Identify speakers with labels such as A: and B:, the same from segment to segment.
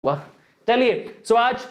A: वाह, चलिए सो आज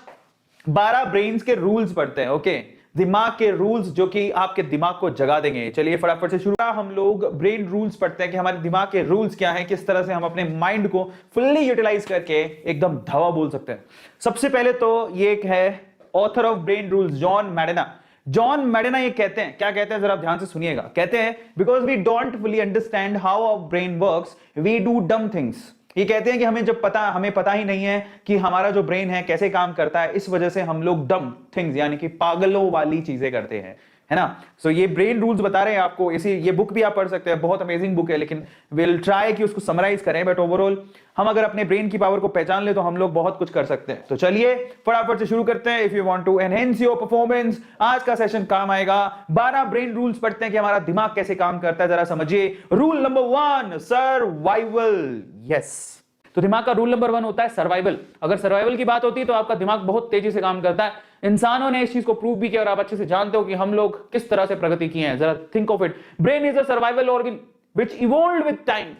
A: 12 ब्रेन्स के रूल्स पढ़ते हैं। ओके, दिमाग के रूल्स जो कि आपके दिमाग को जगा देंगे। चलिए फटाफट से शुरू। हम लोग ब्रेन रूल्स पढ़ते हैं कि हमारे दिमाग के रूल्स क्या हैं, किस तरह से हम अपने माइंड को फुल्ली यूटिलाइज करके एकदम धावा बोल सकते हैं। सबसे पहले तो ये एक है author of brain rules, John Medina. John Medina ये कहते हैं, क्या कहते हैं जरा ध्यान से सुनिएगा। कहते हैं because we don't fully understand how our brain works we do dumb things. ये कहते हैं कि हमें पता ही नहीं है कि हमारा जो ब्रेन है कैसे काम करता है, इस वजह से हम लोग डम थिंग्स यानी कि पागलों वाली चीजें करते हैं, है ना। सो ये ब्रेन रूल्स बता रहे हैं आपको। इसी ये बुक भी आप पढ़ सकते हैं, बहुत अमेजिंग बुक है, लेकिन विल ट्राई कि उसको समराइज करें। बट ओवरऑल हम अगर अपने ब्रेन की पावर को पहचान ले तो हम लोग बहुत कुछ कर सकते हैं। तो चलिए फटाफट से शुरू करते हैं। If you want to enhance your performance, आज का सेशन काम आएगा। 12 ब्रेन रूल्स पढ़ते हैं कि हमारा दिमाग कैसे काम करता है। जरा समझिए। Rule number 1, survival. यस, तो दिमाग का रूल नंबर 1 होता है सर्वाइवल। अगर सर्वाइवल की बात होती है तो आपका दिमाग बहुत तेजी से काम करता है। इंसानों ने इस चीज को प्रूव भी किया और आप अच्छे से जानते हो कि हम लोग किस तरह से प्रगति किए हैं। जरा think of it. Brain is a survival organ which evolved with time.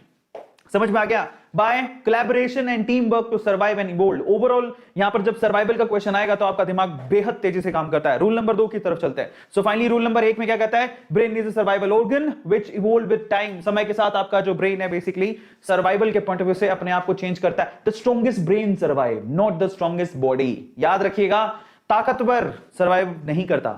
A: समझ में आ गया? By collaboration and team work to survive and evolve. Overall यहां पर जब सर्वाइवल का क्वेश्चन आएगा तो आपका दिमाग बेहद तेजी से काम करता है। रूल नंबर 2 की तरफ चलते हैं। सो फाइनली रूल नंबर 1 में क्या कहता है? Brain is a survival organ which evolve with time. समय के साथ आपका जो ब्रेन है बेसिकली सर्वाइवल के पॉइंट ऑफ व्यू से अपने आप को चेंज करता है। The strongest brain survive, not the strongest body. याद रखिएगा, ताकतवर सर्वाइव नहीं करता,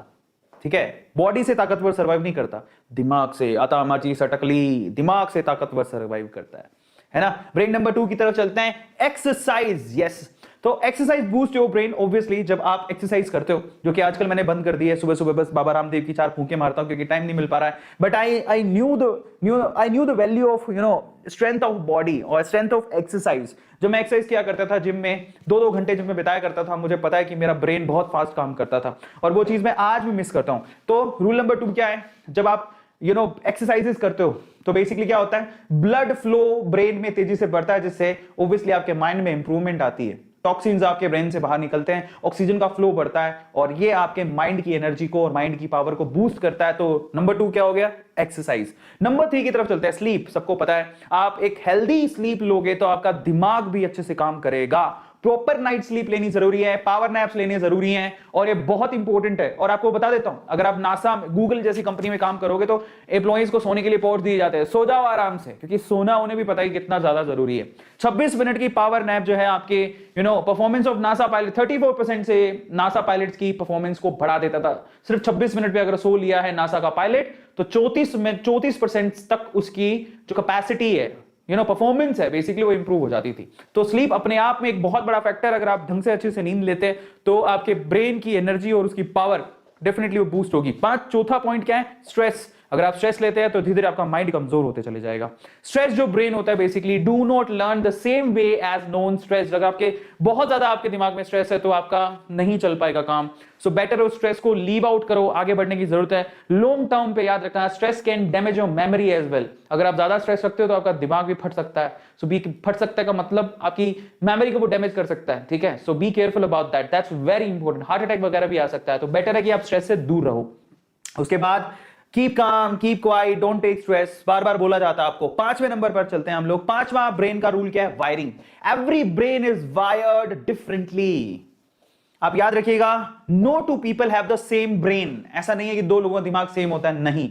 A: ठीक है। बॉडी से ताकतवर सर्वाइव नहीं करता, दिमाग से, आता माची सटकली, दिमाग से ताकतवर सर्वाइव करता है ना। ब्रेन नंबर 2 की तरफ चलते हैं। एक्सरसाइज। यस, तो exercise boost your brain. Obviously जब आप एक्सरसाइज करते हो, जो कि आजकल मैंने बंद कर दी है, सुबह सुबह बस बाबा रामदेव की 4 फूंके मारता हूं क्योंकि टाइम नहीं मिल पा रहा है। But I knew the value of strength of body और स्ट्रेंथ ऑफ एक्सरसाइज। जब मैं एक्सरसाइज किया करता था जिम में, 2-2 घंटे जिम में बिताया करता था, मुझे पता है कि मेरा ब्रेन बहुत फास्ट काम करता था और वो चीज मैं आज भी मिस करता हूं। तो रूल नंबर 2 क्या है? जब आप एक्सरसाइजेस करते हो तो बेसिकली क्या होता है? ब्लड फ्लो ब्रेन में तेजी से बढ़ता है, जिससे ऑब्वियसली आपके माइंड में इंप्रूवमेंट आती है। टॉक्सिन्स आपके ब्रेन से बाहर निकलते हैं, ऑक्सीजन का फ्लो बढ़ता है और ये आपके माइंड की एनर्जी को और माइंड की पावर को बूस्ट करता है। तो नंबर 2 क्या हो गया? एक्सरसाइज। नंबर 3 की तरफ चलते हैं। स्लीप। सबको पता है, आप एक हेल्दी स्लीप लोगे तो आपका दिमाग भी अच्छे से काम करेगा। प्रॉपर नाइट स्लीप लेनी जरूरी है, पावर नैप्स लेने जरूरी हैं और ये बहुत इंपॉर्टेंट है। और आपको बता देता हूं, अगर आप नासा, गूगल जैसी कंपनी में काम करोगे तो एम्प्लॉइज को सोने के लिए पॉट दिए जाते हैं, सो जाओ आराम से, क्योंकि सोना उन्हें भी पता है कितना ज्यादा जरूरी है। 26 मिनट की पावर नैप जो है आपके परफॉर्मेंस ऑफ नासा पायलट 34% से नासा पायलट्स की परफॉर्मेंस को बढ़ा देता था। सिर्फ 26 मिनट पे अगर सो लिया है नासा का पायलट तो 34% तक उसकी जो कैपेसिटी है, परफॉर्मेंस है, बेसिकली वो इंप्रूव हो जाती थी। तो स्लीप अपने आप में एक बहुत बड़ा फैक्टर। अगर आप ढंग से अच्छे से नींद लेते हैं तो आपके ब्रेन की एनर्जी और उसकी पावर डेफिनेटली वो बूस्ट होगी। चौथा पॉइंट क्या है? स्ट्रेस। अगर आप स्ट्रेस लेते हैं तो धीरे धीरे आपका माइंड कमजोर होते चले जाएगा। स्ट्रेस जो ब्रेन होता है basically, do not learn the same way as non stress. अगर आपके बहुत ज्यादा आपके दिमाग में स्ट्रेस है तो आपका नहीं चल पाएगा काम। सो बेटर उस स्ट्रेस को लीव आउट करो, आगे बढ़ने की जरूरत है। लॉन्ग टर्म पे याद रखना, stress can damage your memory as well. अगर आप ज्यादा स्ट्रेस रखते हो तो आपका दिमाग भी फट सकता है। सो बी फट सकता है का मतलब आपकी मेमोरी को वो डैमेज कर सकता है, ठीक है। So be careful about that, that's very important. Heart attack वगैरह भी आ सकता है, तो बेटर है कि आप स्ट्रेस से दूर रहो। उसके बाद keep calm, keep quiet, don't take stress, बार बार बोला जाता है आपको। 5वें नंबर पर चलते हैं हम लोग। 5वां ब्रेन का रूल क्या है? Wiring. Every brain is wired differently. आप याद रखिएगा, no two people have the same brain. ऐसा नहीं है कि 2 लोगों का दिमाग सेम होता है, नहीं,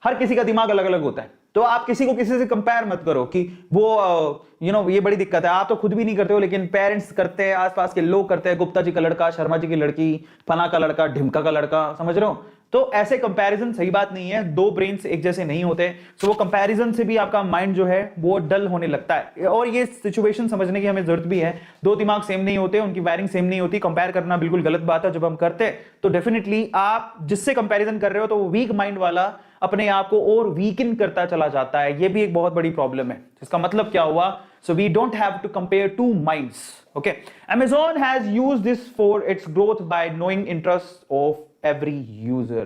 A: हर किसी का दिमाग अलग अलग होता है। तो आप किसी को किसी से कंपेयर मत करो कि वो ये बड़ी दिक्कत है। आप तो खुद भी नहीं करते हो, लेकिन पेरेंट्स करते हैं, आसपास के लोग करते हैं। गुप्ता जी का लड़का, शर्मा जी की लड़की, फला का लड़का, ढिमका का लड़का, समझ रहे हो? तो ऐसे कंपैरिजन सही बात नहीं है। 2 ब्रेन्स एक जैसे नहीं होते। सो वो कंपैरिजन से भी आपका माइंड जो है वो डल होने लगता है। और ये सिचुएशन समझने की हमें जरूरत भी है। 2 दिमाग सेम नहीं होते, उनकी वायरिंग सेम नहीं होती। कंपेयर करना बिल्कुल गलत बात है। जब हम करते हैं तो डेफिनेटली आप जिससे कंपैरिजन कर रहे हो तो वो वीक माइंड वाला अपने आप को और वीकन करता चला जाता है। ये भी एक बहुत बड़ी प्रॉब्लम है। इसका मतलब क्या हुआ? So we don't have to compare 2 minds. Okay. Amazon has used this for its growth by knowing interests of every user.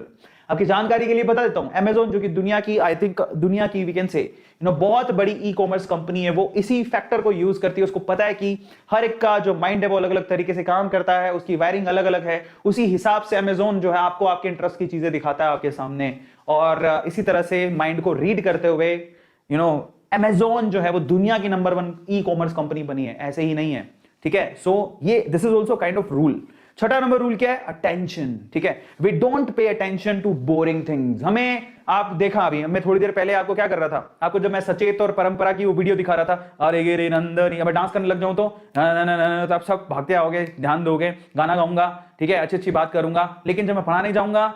A: आपकी जानकारी के लिए बता देता हूं, Amazon जो कि दुनिया की, आई थिंक दुनिया की वी कैन से बहुत बड़ी ई कॉमर्स कंपनी है, वो इसी फैक्टर को यूज करती है। उसको पता है कि हर एक का जो माइंड है वो अलग अलग तरीके से काम करता है, उसकी वायरिंग अलग अलग है। उसी हिसाब से Amazon जो है आपको आपके इंटरेस्ट की चीजें दिखाता है आपके सामने, और इसी तरह से माइंड को रीड करते हुए Amazon जो है वो दुनिया की नंबर 1 ई कॉमर्स कंपनी बनी है। ऐसे ही नहीं है, ठीक है। सो ये this is also kind of rule. छठा नंबर रूल क्या है? अटेंशन, ठीक है। We don't pay attention to boring things. हमें, आप देखा अभी मैं थोड़ी देर पहले आपको क्या कर रहा था, आपको जब मैं सचेत और परंपरा की वो वीडियो दिखा रहा था, अरे गे रे नंदनी, अब डांस करने लग जाऊं तो तो आप सब भागते आओगे, ध्यान दोगे, गाना गाऊंगा, ठीक है, अच्छी अच्छी बात करूंगा, लेकिन जब मैं पढ़ाने जाऊंगा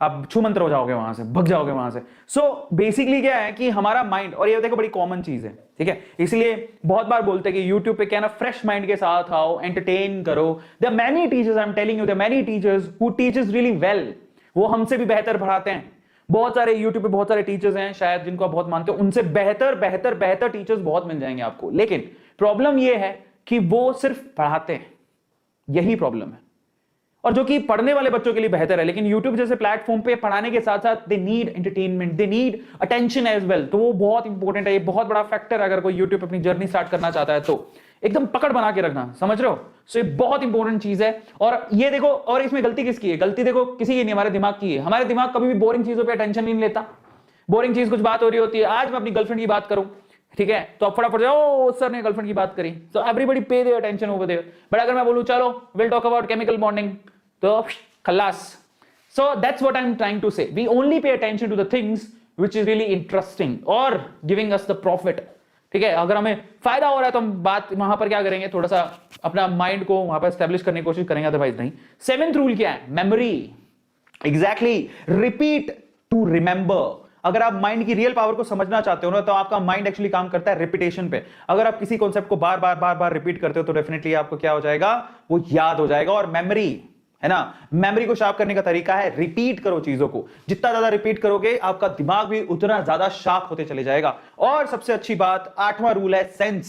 A: आप छू मंत्र हो जाओगे, वहां से भग जाओगे वहां से। सो बेसिकली क्या है कि हमारा माइंड, और ये देखो बड़ी कॉमन चीज है, ठीक है, इसलिए बहुत बार बोलते हैं कि यूट्यूब पे क्या ना फ्रेश माइंड के साथ आओ, एंटरटेन करो। There are many teachers, I am telling you, there are many teachers who teaches really well, वो हमसे भी बेहतर पढ़ाते हैं। बहुत सारे यूट्यूब पे बहुत सारे टीचर्स हैं शायद जिनको आप बहुत मानते हो, उनसे बेहतर बेहतर बेहतर टीचर्स बहुत मिल जाएंगे आपको, लेकिन प्रॉब्लम ये है कि वो सिर्फ पढ़ाते हैं, यही प्रॉब्लम है। और जो कि पढ़ने वाले बच्चों के लिए बेहतर है, लेकिन YouTube जैसे प्लेटफॉर्म पे पढ़ाने के साथ साथ they need entertainment, they need attention as well, तो वो बहुत इंपॉर्टेंट है। ये बहुत बड़ा फैक्टर है अगर कोई YouTube पे अपनी जर्नी स्टार्ट करना चाहता है तो एकदम पकड़ बना के रखना, समझ रहे हो। सो ये बहुत इंपॉर्टेंट चीज है। और ये देखो, और इसमें गलती किसकी है? गलती देखो किसी की नहीं, हमारे दिमाग की है। हमारे दिमाग कभी भी बोरिंग चीजों पर अटेंशन नहीं लेता। बोरिंग चीज, कुछ बात हो रही होती है, आज मैं अपनी गर्लफ्रेंड की बात करूं, ठीक है, तो आप फटाफट जाओ, सर ने गर्लफ्रेंड की बात करी, so everybody pay their attention over there. But अगर मैं बोलूं चलो will talk about chemical bonding, तो खल्लास। So that's what I'm trying to say. We only pay attention to the things which is really interesting or giving us the profit. ठीक है, अगर हमें फायदा हो रहा है तो हम बात वहां पर क्या करेंगे, थोड़ा सा अपना माइंड को वहां पर एस्टेब्लिश करने की कोशिश करेंगे, अदरवाइज नहीं। सेवेंथ रूल क्या है? Memory. Exactly, repeat to remember. अगर आप माइंड की रियल पावर को समझना चाहते हो ना, तो आपका माइंड एक्चुअली काम करता है रिपीटेशन पे। अगर आप किसी कॉन्सेप्ट को बार बार बार बार रिपीट करते हो तो डेफिनेटली आपको क्या हो जाएगा, वो याद हो जाएगा। और मेमोरी है ना, मेमोरी को शार्प करने का तरीका है रिपीट करो चीजों को। जितना ज्यादा रिपीट करोगे आपका दिमाग भी उतना ज्यादा शार्प होते चले जाएगा। और सबसे अच्छी बात, आठवां रूल है sense.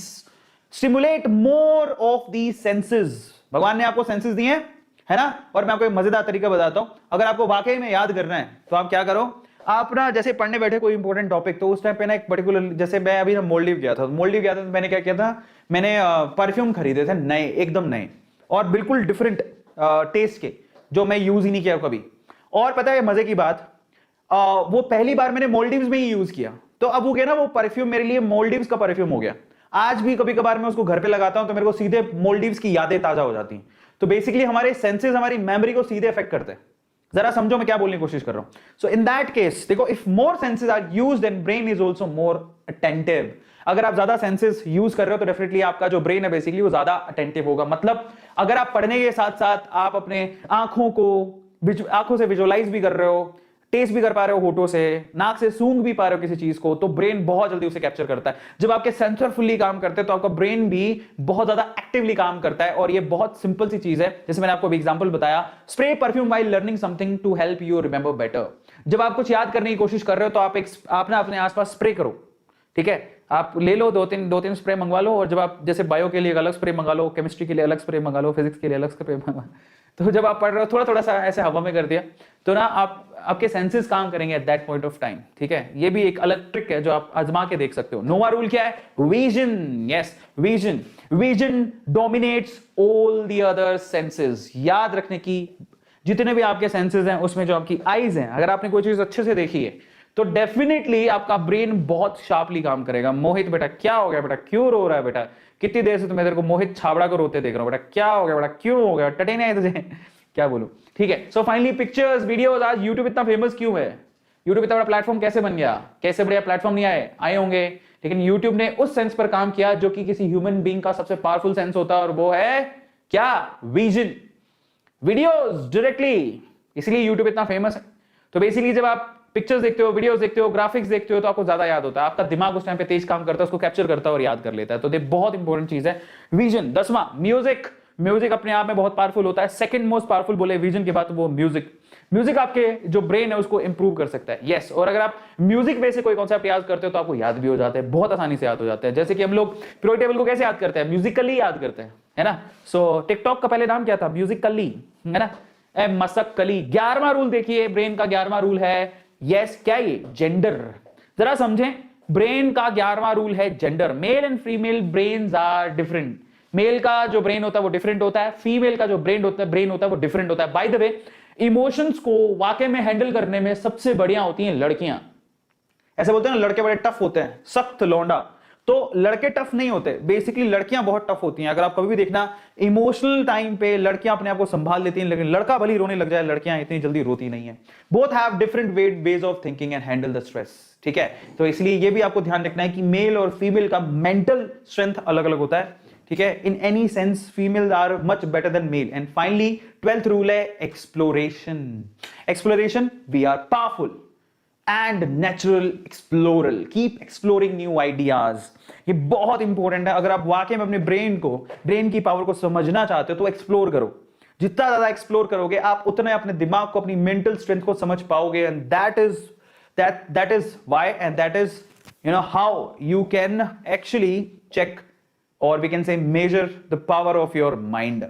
A: Stimulate more of the senses. भगवान ने आपको सेंसेस दिए हैं, है ना। और मैं आपको एक मजेदार तरीका बताता हूं, अगर आपको वाकई में याद करना है तो आप क्या करो, आप ना जैसे पढ़ने बैठे कोई इंपॉर्टेंट टॉपिक, तो उस टाइम पे ना एक पर्टिकुलर, जैसे मैं अभी ना मोल्डीव गया था तो मैंने क्या किया था, मैंने परफ्यूम खरीदे थे नए, एकदम नए और बिल्कुल डिफरेंट टेस्ट के, जो मैं यूज ही नहीं किया कभी। और पता है मजे की बात, वो पहली बार मैंने मोल्डीव्स में ही यूज किया, तो अब वो क्या ना, वो परफ्यूम मेरे लिए मोल्डीव्स का परफ्यूम हो गया। आज भी कभी कभार मैं उसको घर पे लगाता हूं तो मेरे को सीधे मोल्डीव्स की यादें ताजा हो जाती हैं। तो बेसिकली हमारे सेंसेस हमारी मेमोरी को सीधे अफेक्ट करते हैं। जरा समझो मैं क्या बोलने की कोशिश कर रहा हूं। सो इन दैट केस देखो, if more senses are used then brain is also more attentive. अगर आप ज्यादा सेंसेस यूज कर रहे हो तो डेफिनेटली आपका जो ब्रेन है बेसिकली वो ज्यादा अटेंटिव होगा। मतलब अगर आप पढ़ने के साथ साथ आप अपने आंखों से विजुअलाइज भी कर रहे हो, टेस्ट भी कर पा रहे हो होठों से, नाक से सूंघ भी पा रहे हो किसी चीज को, तो ब्रेन बहुत जल्दी उसे कैप्चर करता है। जब आपके सेंसर फुल्ली काम करते हैं तो आपका ब्रेन भी बहुत ज्यादा एक्टिवली काम करता है। और ये बहुत सिंपल सी चीज है, जैसे मैंने आपको एग्जांपल बताया, spray perfume while learning something to help you remember better. जब आप कुछ याद करने की कोशिश कर रहे हो तो आप ना अपने आसपास स्प्रे करो, ठीक है, आप ले लो दो तीन स्प्रे मंगवा लो। और जब आप जैसे बायो के लिए अलग स्प्रे मंगा लो, केमिस्ट्री के लिए अलग स्प्रे मंगा लो, फिजिक्स के लिए अलग स्प्रे मंगा लो, तो जब आप पढ़ रहे हो थोड़ा थोड़ा सा ऐसे हवा में कर दिया तो ना आपके सेंसेस काम करेंगे at that point of time, ठीक है। ये भी एक अलग ट्रिक है जो आप आजमा के देख सकते हो। नोवा रूल क्या है? Vision. Yes, vision. Vision dominates all the other senses. याद रखने की जितने भी आपके सेंसेस हैं उसमें जो आपकी आईज हैं, अगर आपने कोई चीज अच्छे से देखी है तो डेफिनेटली आपका ब्रेन बहुत शार्पली काम करेगा। मोहित बेटा क्या हो गया बेटा, क्यों रो रहा है बेटा, कितनी देर से तो मैं तेरे को मोहित छाबड़ा को रोते देख रहा हूं, बेटा क्या हो गया बेटा, क्यों हो गया, टटे नहीं तुझे, क्या बोलूं, ठीक है। सो फाइनली पिक्चर्स, वीडियोस, आज यूट्यूब इतना फेमस क्यों है? यूट्यूब इतना बड़ा प्लेटफॉर्म कैसे बन गया? कैसे बढ़िया प्लेटफॉर्म नहीं आए होंगे, लेकिन यूट्यूब ने उस सेंस पर काम किया जो कि किसी ह्यूमन बीइंग का सबसे पावरफुल सेंस होता है, और वो है क्या? विजन। वीडियोस डायरेक्टली, इसलिए यूट्यूब इतना फेमस है। तो बेसिकली जब आप पिक्चर्स देखते हो, वीडियोस देखते हो, ग्राफिक्स देखते हो तो आपको ज्यादा याद होता है। आपका दिमाग उस टाइम पे तेज काम करता है, उसको कैप्चर करता है और याद कर लेता है। तो ये बहुत इंपॉर्टेंट चीज है विजन। 10वां म्यूजिक। म्यूजिक अपने आप में बहुत पावरफुल होता है। सेकंड मोस्ट पावरफुल बोले विजन के बाद वो म्यूजिक। म्यूजिक आपके जो ब्रेन है उसको इंप्रूव कर सकता है। यस, और अगर आप म्यूजिक में से कोई कॉन्सेप्ट याद करते हो तो आपको याद भी हो जाता है, बहुत आसानी से याद हो जाता है। जैसे कि हम लोग पीरियोडिक टेबल को कैसे याद करते हैं? म्यूजिकली याद करते हैं, है ना। सो टिकटॉक का पहले नाम क्या था? म्यूजिकली, है ना, मसक्कली। 11वां रूल देखिए, ब्रेन का 11वां रूल है, यस क्या ये? जेंडर। जरा समझें, ब्रेन का 11वां रूल है gender. Male and female brains are different. Male का जो ब्रेन होता है वो डिफरेंट होता है, फीमेल का जो ब्रेन होता है वो डिफरेंट होता है। बाय द वे, इमोशंस को वाकई में हैंडल करने में सबसे बढ़िया होती हैं लड़कियां। ऐसे बोलते हैं ना, लड़के बड़े टफ होते हैं, सख्त लौंडा, तो लड़के टफ नहीं होते, बेसिकली लड़कियां बहुत टफ होती हैं। अगर आप कभी भी देखना इमोशनल टाइम पे लड़कियां अपने आप को संभाल लेती हैं, लेकिन लड़का भले रोने लग जाए, लड़कियां इतनी जल्दी रोती नहीं है। Both have different ways of thinking and handle the stress, ठीक है। तो इसलिए ये भी आपको ध्यान रखना है कि मेल और फीमेल का मेंटल स्ट्रेंथ अलग अलग होता है, ठीक है। In any sense female are much better than male. And finally 12th rule है exploration. Exploration, we are powerful and natural explorers, keep exploring new ideas. ये बहुत इंपॉर्टेंट है। अगर आप वाकई में अपने ब्रेन की पावर को समझना चाहते हो तो एक्सप्लोर करो। जितना ज्यादा एक्सप्लोर करोगे आप उतना अपने दिमाग को, अपनी मेंटल स्ट्रेंथ को समझ पाओगे। And that is why and that is how you can actually check और we can say measure the power of your mind.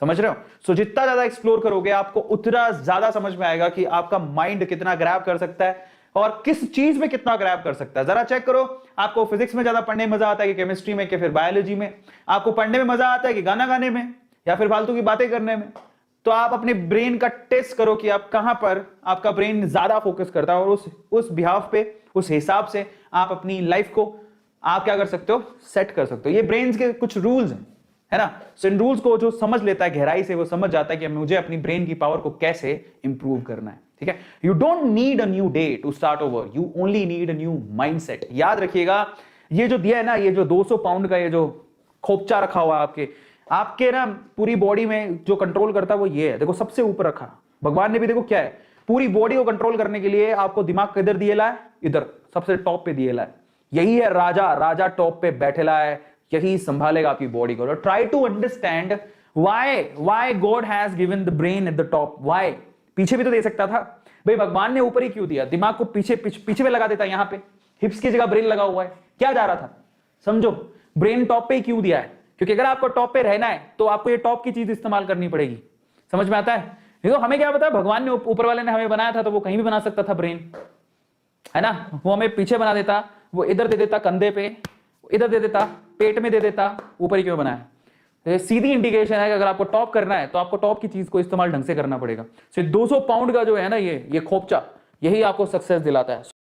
A: समझ रहे हो? सो जितना ज्यादा एक्सप्लोर करोगे आपको उतना ज्यादा समझ में आएगा कि आपका माइंड कितना ग्रैब कर सकता है और किस चीज में कितना ग्रैब कर सकता है। जरा चेक करो, आपको फिजिक्स में ज्यादा पढ़ने में मजा आता है कि केमिस्ट्री में कि फिर बायोलॉजी में? आपको पढ़ने में मजा आता है कि गाना गाने में या फिर फालतू की बातें करने में? तो आप अपने ब्रेन का टेस्ट करो कि आप कहां पर आपका ब्रेन ज्यादा फोकस करता है और उस बिहाफ पे, उस हिसाब से आप अपनी लाइफ को आप क्या कर सकते हो, सेट कर सकते हो। ये ब्रेन के कुछ रूल्स हैं, है ना। सो इन रूल्स को जो समझ लेता है गहराई से, वो समझ जाता है कि मुझे अपनी ब्रेन की पावर को कैसे इंप्रूव करना है, ठीक है। You don't need a new day to start over, you only need a new mindset. याद रखिएगा, ये जो दिया है ना, ये जो 200 पाउंड का ये जो खोपचा रखा हुआ है आपके ना पूरी बॉडी में जो कंट्रोल करता है वो ये है। देखो सबसे ऊपर रखा भगवान ने भी, देखो क्या है, पूरी बॉडी को कंट्रोल करने के लिए आपको दिमाग किधर दिए ला है? इधर सबसे टॉप पे दिए ला है। यही है राजा टॉप पे बैठेला है, यही संभालेगा आपकी बॉडी को। Try to understand why God has given the brain at the top. Why? पीछे भी तो दे सकता था भाई, भगवान ने ऊपर ही क्यों दिया? दिमाग को पीछे में लगा देता, यहां पे हिप्स की जगह ब्रेन लगा हुआ है, क्या जा रहा था? समझो, ब्रेन टॉप पे ही क्यों दिया है? क्योंकि अगर आपको टॉप पे रहना है तो आपको ये टॉप की चीज इस्तेमाल करनी पड़ेगी। समझ में आता है? नहीं तो हमें क्या पता, भगवान ने ऊपर वाले ने हमें बनाया था तो वो कहीं भी बना सकता था ब्रेन, है ना। वो हमें पीछे बना देता, वो इधर दे देता कंधे पे, इधर दे देता पेट में, दे देता, ऊपर ही क्यों बनाया? तो सीधी इंडिकेशन है कि अगर आपको टॉप करना है तो आपको टॉप की चीज को इस्तेमाल ढंग से करना पड़ेगा। 200 पाउंड का जो है ना ये खोपचा, यही आपको सक्सेस दिलाता है।